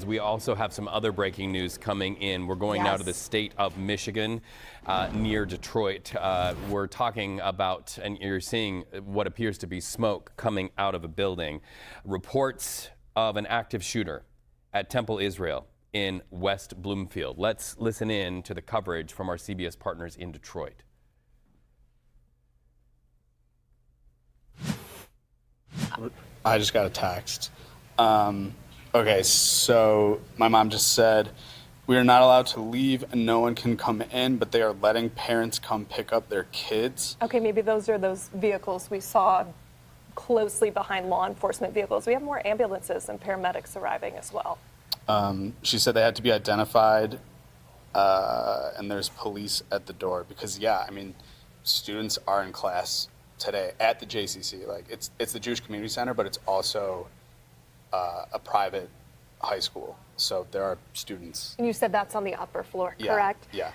We also have some other breaking news coming in. We're going now to the state of Michigan, near Detroit. We're talking about, and you're seeing what appears to be smoke coming out of a building. Reports of an active shooter at Temple Israel in West Bloomfield. Let's listen in to the coverage from our CBS partners in Detroit. I just got a text. Okay, so my mom just said, we are not allowed to leave and no one can come in, but they are letting parents come pick up their kids. Okay, maybe those are those vehicles we saw closely behind law enforcement vehicles. We have more ambulances and paramedics arriving as well. She said they had to be identified, and there's police at the door because, yeah, I mean, students are in class today at the JCC. Like, it's the Jewish Community Center, but it's also a private high school, so there are students. And you said that's on the upper floor, correct? Yeah.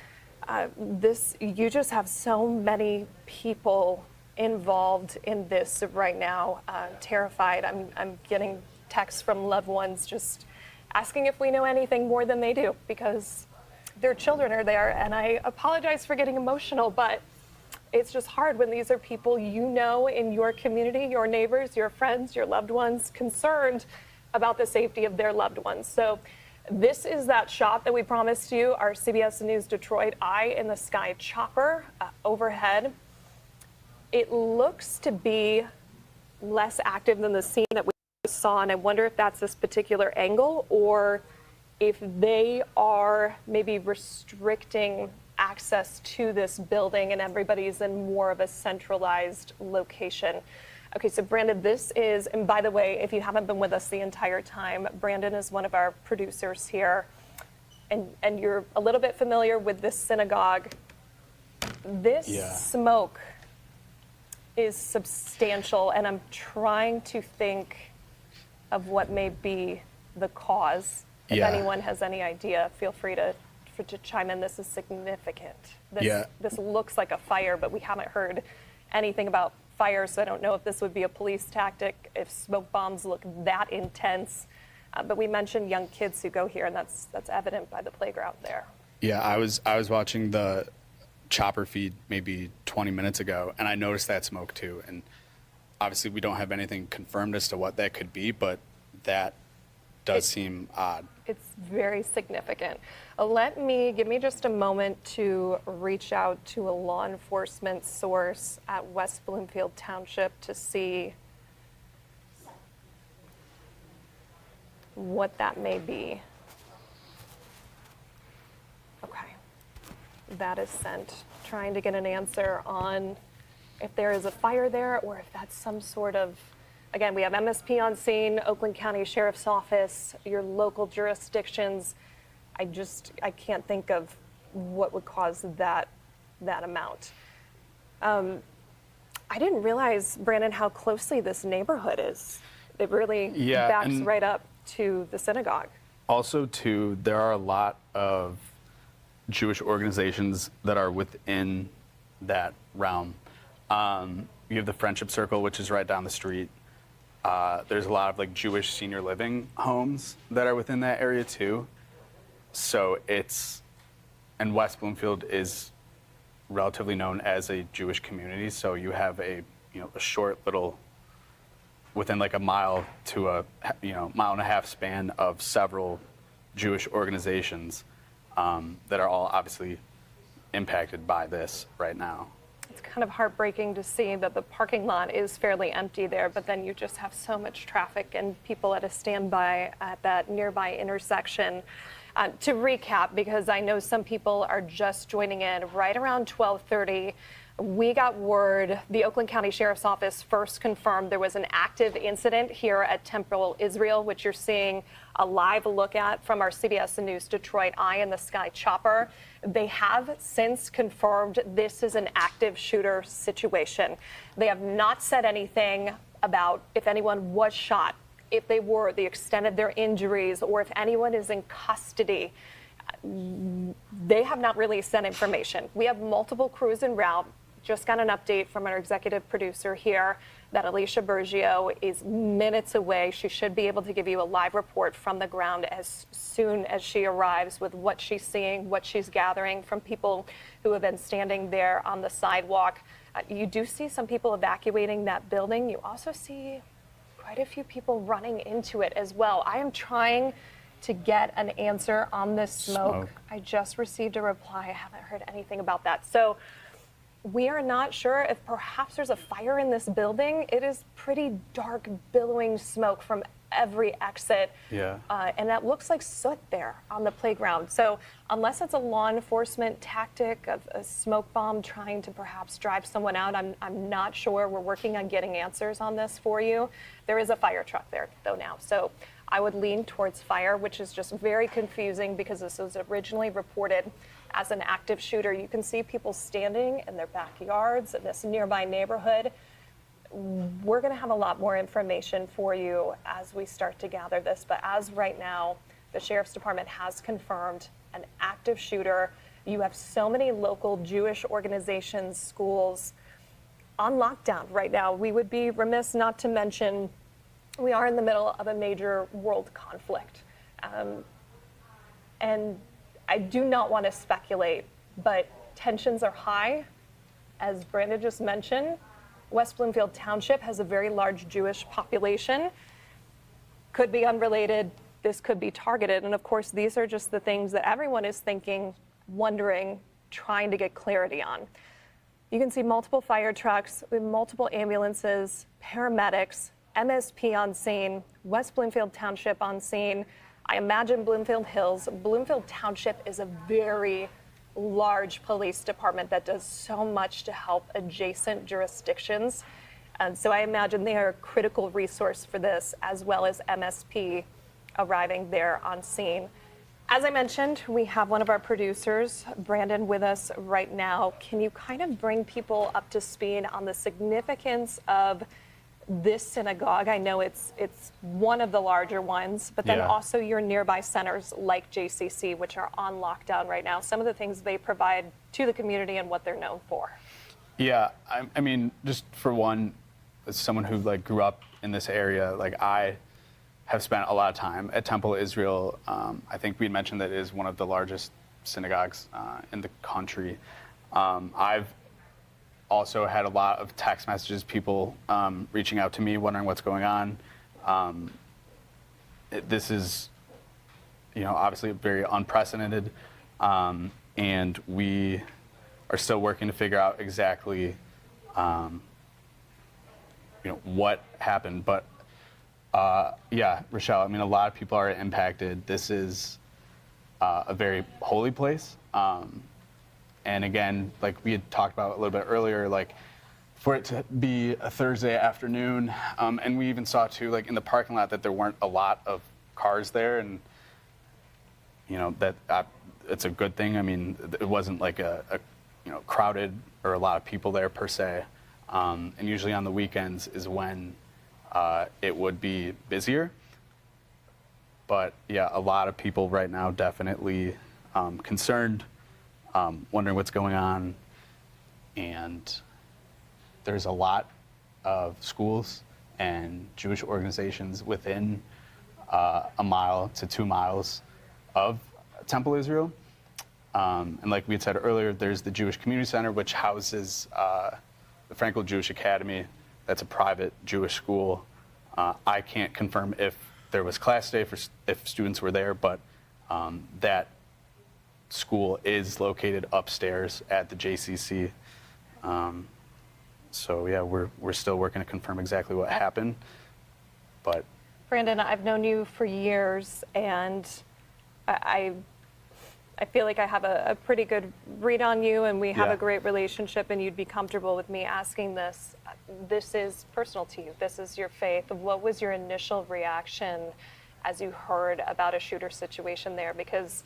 You just have so many people involved in this right now. Terrified. I'm getting texts from loved ones just asking if we know anything more than they do because their children are there. And I apologize for getting emotional, but it's just hard when these are people you know in your community, your neighbors, your friends, your loved ones, concerned about the safety of their loved ones. So this is that shot that we promised you, our CBS News Detroit Eye in the Sky chopper overhead. It looks to be less active than the scene that we saw, and I wonder if that's this particular angle or if they are maybe restricting access to this building and everybody's in more of a centralized location. Okay, so Brandon, this is, and by the way, if you haven't been with us the entire time, Brandon is one of our producers here, and you're a little bit familiar with this synagogue. This smoke is substantial, and I'm trying to think of what may be the cause. If anyone has any idea, feel free to chime in. This is significant. This looks like a fire, but we haven't heard anything about fire, so I don't know if this would be a police tactic, if smoke bombs look that intense. But we mentioned young kids who go here, and that's evident by the playground there. Yeah, I was watching the chopper feed maybe 20 minutes ago, and I noticed that smoke too. And obviously, we don't have anything confirmed as to what that could be, but that does seem odd. It's very significant. Give me just a moment to reach out to a law enforcement source at West Bloomfield Township to see what that may be. Okay, that is sent. Trying to get an answer on if there is a fire there or if that's some sort of, again, we have MSP on scene, Oakland County Sheriff's Office, your local jurisdictions. I can't think of what would cause that amount. I didn't realize, Brandon, how closely this neighborhood is. It really backs right up to the synagogue. Also, too, there are a lot of Jewish organizations that are within that realm. You have the Friendship Circle, which is right down the street. There's a lot of like Jewish senior living homes that are within that area too. So and West Bloomfield is relatively known as a Jewish community. So you have a short little, within like a mile to a mile and a half span of several Jewish organizations that are all obviously impacted by this right now. It's kind of heartbreaking to see that the parking lot is fairly empty there, but then you just have so much traffic and people at a standby at that nearby intersection. To recap, because I know some people are just joining in, right around 12:30, we got word, the Oakland County Sheriff's Office first confirmed there was an active incident here at Temple Israel, which you're seeing a live look at from our CBS News Detroit Eye in the Sky chopper. They have since confirmed this is an active shooter situation. They have not said anything about if anyone was shot, if they were, the extent of their injuries, or if anyone is in custody. They have not released that information. We have multiple crews en route. just got an update from our executive producer here that Alicia Bergio is minutes away. She should be able to give you a live report from the ground as soon as she arrives with what she's seeing, what she's gathering from people who have been standing there on the sidewalk. You do see some people evacuating that building. You also see quite a few people running into it as well. I am trying to get an answer on this smoke. I just received a reply. I haven't heard anything about that. So we are not sure if perhaps there's a fire in this building. It is pretty dark, billowing smoke from every exit. Yeah. And that looks like soot there on the playground. So unless it's a law enforcement tactic of a smoke bomb trying to perhaps drive someone out, I'm not sure. We're working on getting answers on this for you. There is a fire truck there though now. So I would lean towards fire, which is just very confusing because this was originally reported as an active shooter. You can see people standing in their backyards in this nearby neighborhood. We're going to have a lot more information for you as we start to gather this. But as right now, the Sheriff's Department has confirmed an active shooter. You have so many local Jewish organizations, schools on lockdown right now. We would be remiss not to mention we are in the middle of a major world conflict. And I do not want to speculate, but tensions are high. As Brandon just mentioned, West Bloomfield Township has a very large Jewish population. Could be unrelated, this could be targeted. And of course, these are just the things that everyone is thinking, wondering, trying to get clarity on. You can see multiple fire trucks with multiple ambulances, paramedics, MSP on scene, West Bloomfield Township on scene. I imagine Bloomfield Hills. Bloomfield Township is a very large police department that does so much to help adjacent jurisdictions. And so I imagine they are a critical resource for this, as well as MSP arriving there on scene. As I mentioned, we have one of our producers, Brandon, with us right now. Can you kind of bring people up to speed on the significance of this synagogue? I know it's one of the larger ones, but then also your nearby centers like JCC, which are on lockdown right now. Some of the things they provide to the community and what they're known for. Yeah, I mean, just for one, as someone who grew up in this area, I have spent a lot of time at Temple Israel. I think we mentioned that it is one of the largest synagogues in the country. I've also had a lot of text messages, people reaching out to me, wondering what's going on. This is, obviously very unprecedented, and we are still working to figure out exactly, what happened. But yeah, Rochelle, I mean, a lot of people are impacted. This is a very holy place. And again, like we had talked about a little bit earlier, for it to be a Thursday afternoon, and we even saw too, in the parking lot, that there weren't a lot of cars there, and that it's a good thing. I mean, it wasn't a crowded or a lot of people there per se, and usually on the weekends is when it would be busier. But yeah, a lot of people right now definitely concerned. Wondering what's going on, and there's a lot of schools and Jewish organizations within a mile to 2 miles of Temple Israel. And like we had said earlier, there's the Jewish Community Center, which houses the Frankel Jewish Academy. That's a private Jewish school. I can't confirm if there was class day if students were there, but that school is located upstairs at the JCC. So yeah, we're still working to confirm exactly what happened. But Brandon, I've known you for years, and I feel like I have a pretty good read on you, and we have a great relationship, and you'd be comfortable with me asking this. This is personal to you. This is your faith. What was your initial reaction as you heard about a shooter situation there? Because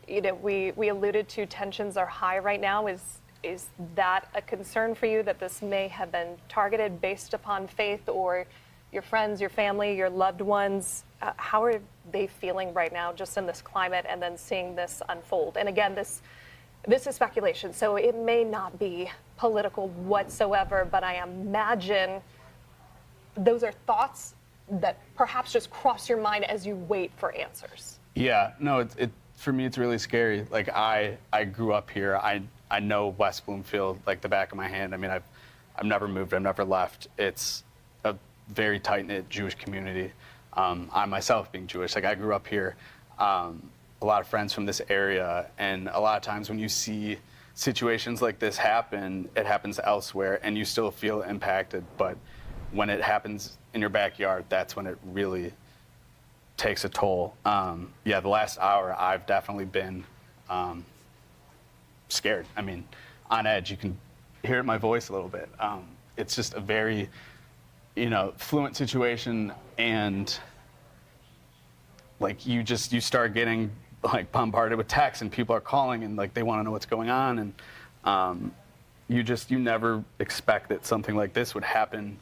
we alluded to tensions are high right now. Is that a concern for you, that this may have been targeted based upon faith, or your friends, your family, your loved ones? How are they feeling right now just in this climate, and then seeing this unfold? And again, this This is speculation, so it may not be political whatsoever, but I imagine those are thoughts that perhaps just cross your mind as you wait for answers. Yeah, no, for me, it's really scary. Like, I grew up here. I know West Bloomfield like the back of my hand. I mean, I've never moved. I've never left. It's a very tight-knit Jewish community. I myself being Jewish, like I grew up here. A lot of friends from this area, and a lot of times when you see situations like this happen, it happens elsewhere, and you still feel impacted. But when it happens in your backyard, that's when it really takes a toll. Yeah, the last hour, I've definitely been scared. I mean, on edge. You can hear it in my voice a little bit. It's just a very, fluent situation, and like you start getting like bombarded with texts, and people are calling, and like they want to know what's going on, and you never expect that something like this would happen,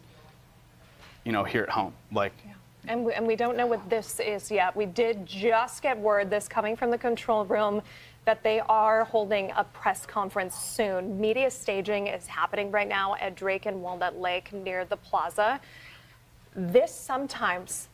here at home. Like. Yeah. And we don't know what this is yet. We did just get word, this coming from the control room, that they are holding a press conference soon. Media staging is happening right now at Drake and Walnut Lake near the plaza. This sometimes,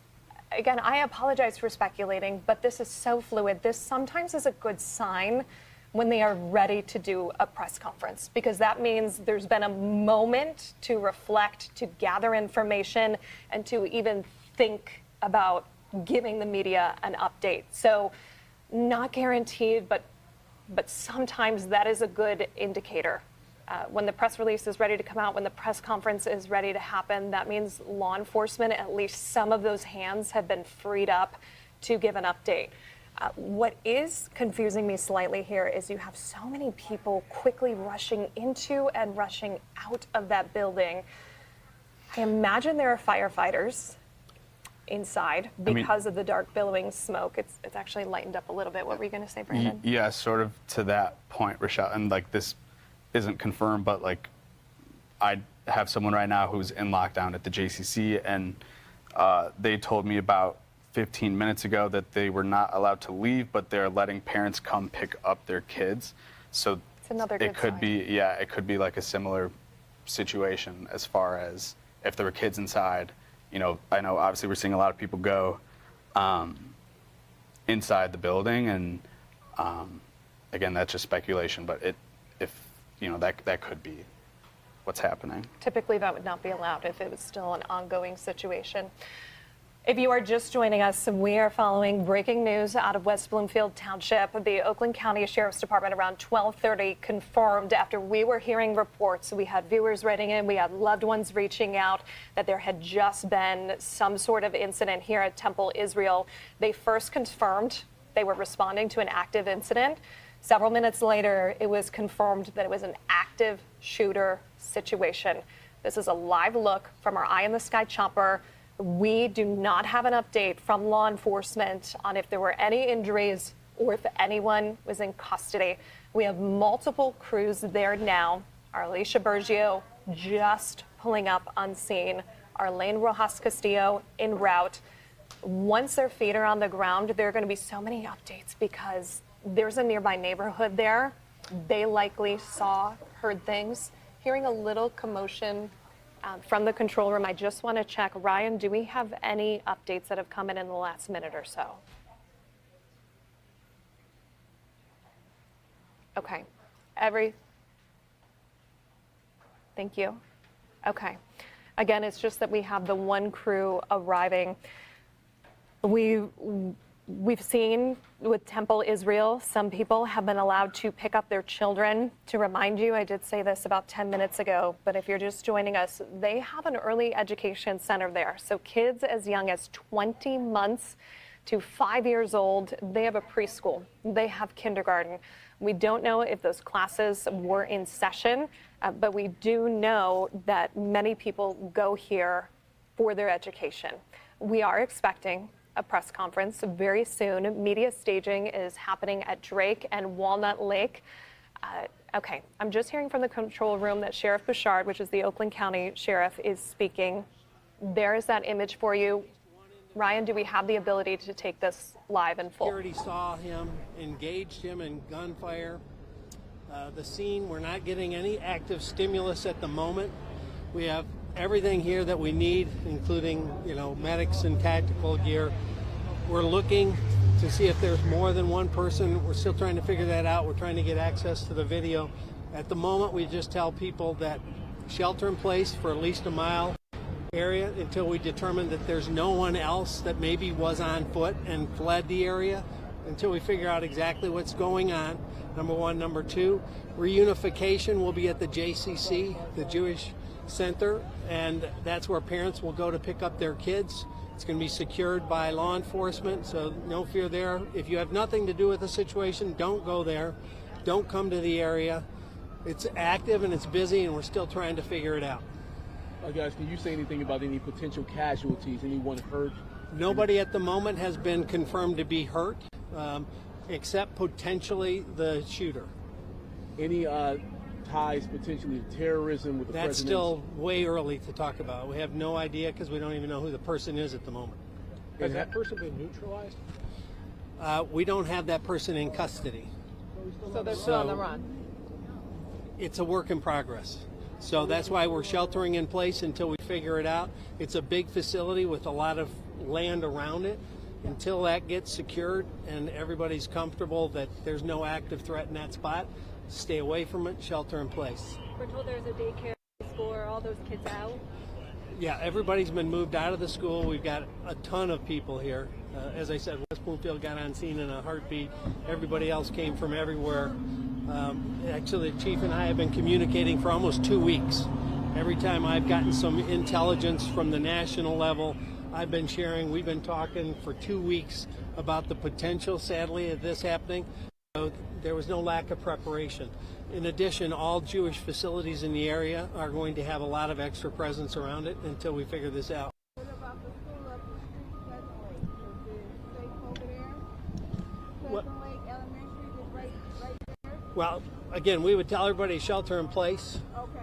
again, I apologize for speculating, but this is so fluid. This sometimes is a good sign when they are ready to do a press conference, because that means there's been a moment to reflect, to gather information, and to even think about giving the media an update. So not guaranteed, but sometimes that is a good indicator. When the press release is ready to come out, when the press conference is ready to happen, that means law enforcement, at least some of those hands have been freed up to give an update. What is confusing me slightly here is you have so many people quickly rushing into and rushing out of that building. I imagine there are firefighters inside because of the dark billowing smoke. It's actually lightened up a little bit. What were you going to say, Brandon? Yeah, sort of to that point, Rochelle, and like this isn't confirmed, but like I have someone right now who's in lockdown at the JCC, and they told me about 15 minutes ago that they were not allowed to leave, but they're letting parents come pick up their kids. So it's another good it could sign. it could be like a similar situation as far as if there were kids inside. I know obviously we're seeing a lot of people go inside the building, and again, that's just speculation, but that could be what's happening. Typically that would not be allowed if it was still an ongoing situation. If you are just joining us, we are following breaking news out of West Bloomfield Township. The Oakland County Sheriff's Department around 12:30 confirmed, after we were hearing reports, we had viewers writing in, we had loved ones reaching out, that there had just been some sort of incident here at Temple Israel. They first confirmed they were responding to an active incident. Several minutes later, it was confirmed that it was an active shooter situation. This is a live look from our Eye in the Sky chopper. We do not have an update from law enforcement on if there were any injuries or if anyone was in custody. We have multiple crews there now. Our Alicia Bergio just pulling up on scene. Arlene Rojas Castillo en route. Once their feet are on the ground, there are going to be so many updates because there's a nearby neighborhood there. They likely heard things. Hearing a little commotion from the control room. I just want to check. Ryan, do we have any updates that have come in the last minute or so? Okay. Thank you. Okay. Again, it's just that we have the one crew arriving. We've seen with Temple Israel, some people have been allowed to pick up their children. To remind you, I did say this about 10 minutes ago, but if you're just joining us, they have an early education center there. So kids as young as 20 months to 5 years old, they have a preschool, they have kindergarten. We don't know if those classes were in session, but we do know that many people go here for their education. We are expecting a press conference very soon. Media staging is happening at Drake and Walnut Lake. Okay, I'm just hearing from the control room that Sheriff Bouchard, which is the Oakland County Sheriff, is speaking. There is that image for you. Ryan, do we have the ability to take this live and full? Security saw him, engaged him in gunfire. The scene, we're not getting any active stimulus at the moment. We have everything here that we need, including, medics and tactical gear. We're looking to see if there's more than one person. We're still trying to figure that out. We're trying to get access to the video. At the moment, we just tell people that shelter in place for at least a mile area until we determine that there's no one else that maybe was on foot and fled the area, until we figure out exactly what's going on, number one. Number two, reunification will be at the JCC, the Jewish Center, and that's where parents will go to pick up their kids. It's going to be secured by law enforcement, so no fear there. If you have nothing to do with the situation, don't go there. Don't come to the area. It's active and it's busy, and we're still trying to figure it out. Guys, can you say anything about any potential casualties, anyone hurt? Nobody at the moment has been confirmed to be hurt, except potentially the shooter. Any ties potentially to terrorism with the president? That's still way early to talk about. We have no idea because we don't even know who the person is at the moment. Has that person been neutralized? We don't have that person in custody. So they're still on the run? It's a work in progress. So that's why we're sheltering in place until we figure it out. It's a big facility with a lot of land around it. Until that gets secured and everybody's comfortable that there's no active threat in that spot, stay away from it, shelter in place. We're told there's a daycare school. Are all those kids out? Yeah, everybody's been moved out of the school. We've got a ton of people here. As I said, West Bloomfield got on scene in a heartbeat. Everybody else came from everywhere. Actually, the chief and I have been communicating for almost 2 weeks. Every time I've gotten some intelligence from the national level, I've been sharing. We've been talking for 2 weeks about the potential, sadly, of this happening. So there was no lack of preparation. In addition, all Jewish facilities in the area are going to have a lot of extra presence around it until we figure this out. What about the school up the street? Is it safe over there? Pleasant Lake Elementary is right there? Well, again, we would tell everybody shelter in place. Okay.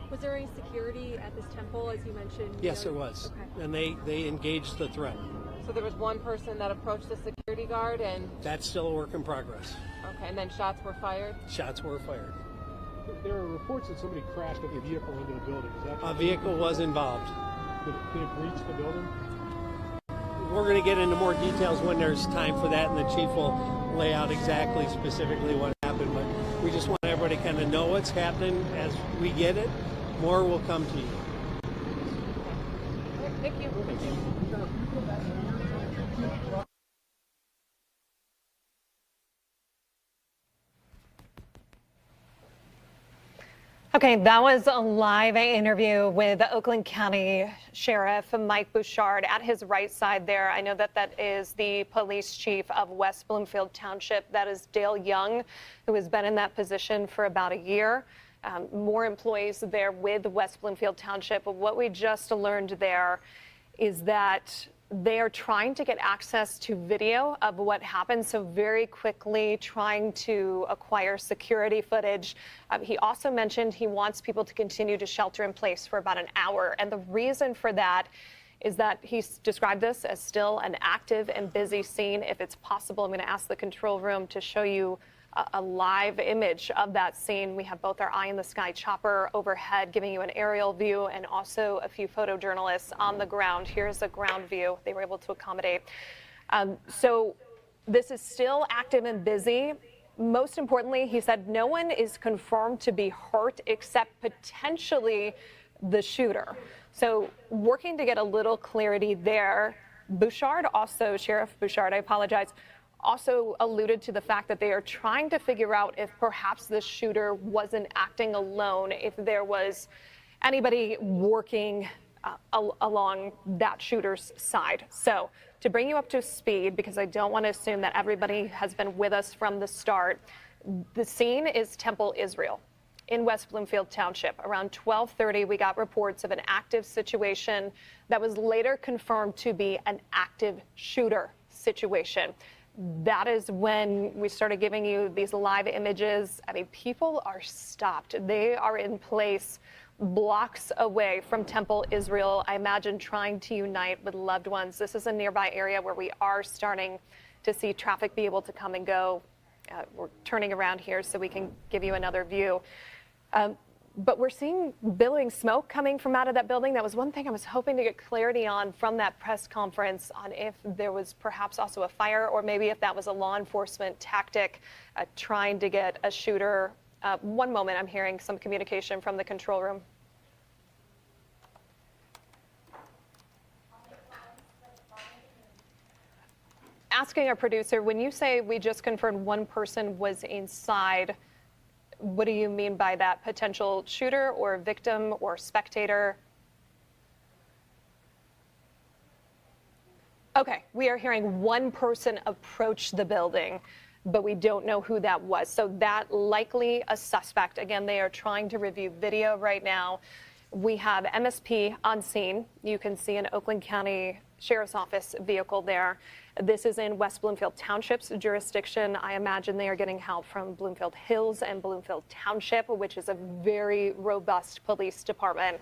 Was there any security at this temple, as you mentioned? Yes, there was. Okay. And they engaged the threat. So there was one person that approached the security guard and... That's still a work in progress. Okay, and then shots were fired? Shots were fired. There are reports that somebody crashed a vehicle into the building. Is that A vehicle was involved. Did it breach the building? We're going to get into more details when there's time for that, and the chief will lay out exactly, specifically what happened. But we just want everybody to kind of know what's happening as we get it. More will come to you. Thank you. Okay, that was a live interview with Oakland County Sheriff Mike Bouchard. At his right side there, I know that is the police chief of West Bloomfield Township. That is Dale Young, who has been in that position for about a year. More employees there with West Bloomfield Township. But what we just learned there is that they are trying to get access to video of what happened, so very quickly trying to acquire security footage. He also mentioned he wants people to continue to shelter in place for about an hour, and the reason for that is that he's described this as still an active and busy scene. If it's possible, I'm going to ask the control room to show you a live image of that scene. We have both our eye in the sky chopper overhead giving you an aerial view and also a few photojournalists on the ground. Here's a ground view they were able to accommodate. So this is still active and busy. Most importantly, he said no one is confirmed to be hurt except potentially the shooter. So working to get a little clarity there. Bouchard also, Sheriff Bouchard, I apologize, also alluded to the fact that they are trying to figure out if perhaps the shooter wasn't acting alone, if there was anybody working along that shooter's side. So to bring you up to speed, because I don't want to assume that everybody has been with us from the start, the scene is Temple, Israel, in West Bloomfield Township. Around 12:30, we got reports of an active situation that was later confirmed to be an active shooter situation. That is when we started giving you these live images. I mean, people are stopped. They are in place blocks away from Temple, Israel, I imagine trying to unite with loved ones. This is a nearby area where we are starting to see traffic be able to come and go. We're turning around here so we can give you another view. But we're seeing billowing smoke coming from out of that building. That was one thing I was hoping to get clarity on from that press conference, on if there was perhaps also a fire, or maybe if that was a law enforcement tactic trying to get a shooter. One moment, I'm hearing some communication from the control room. Asking our producer, when you say we just confirmed one person was inside, what do you mean by that? Potential shooter or victim or spectator? Okay, we are hearing one person approach the building, but we don't know who that was. So that likely a suspect. Again, they are trying to review video right now. We have MSP on scene. You can see an Oakland County Sheriff's Office vehicle there. This is in West Bloomfield Township's jurisdiction. I imagine they are getting help from Bloomfield Hills and Bloomfield Township, which is a very robust police department.